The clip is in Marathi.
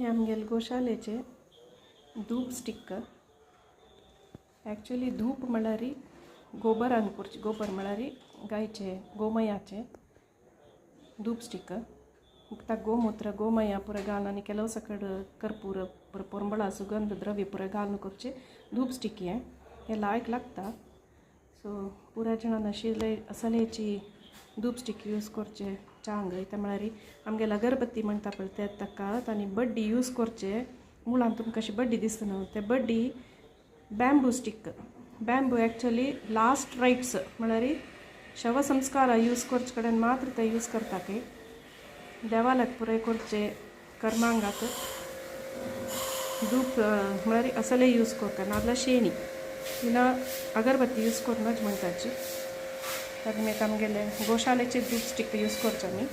हे आमगेले गोशालेचे धूप स्टिक. ॲक्च्युली धूप म्हळ्यार गोबरान करचे, गोबर म्हळ्यार गायचे गोमयाचे धूप स्टिक. गोमूत्र गोमय ಪೂರ ಗಾಲ್ आणि ಕೆಲವು ಸಕಡ್ कर्पूर ಪೂರ ಪೊಂಬಳ ಸುಗಂಧ द्रव्य ಪೂರ ಗಾಲ್ನು करचे धूप स्टिक हे लायक लागता. सो पुऱ्या जणांना असलेची धूप स्टिक यूज करचे चांग. इथं म्हळ्यार आमगेला अगरबत्ती म्हणता पळय ते ताका आनी बड्डी यूज करचे. मुळान तुमकां अशी बड्डी दिसता न्हू, ते बड्डी bamboo stick. Bamboo actually last rites म्हळ्यार शवसंस्कार यूज करचे कडेन मात्र ते यूज करता की देवालाक पुरे करचे कर्मांगाक धूप म्हळ्यार असले यूज करता. नाजाल्यार शेणी तिला अगरबत्ती यूज करूनच म्हणटाची. तर मी आमगेले गोशालेचे धूप स्टिक यूज करचे आमी.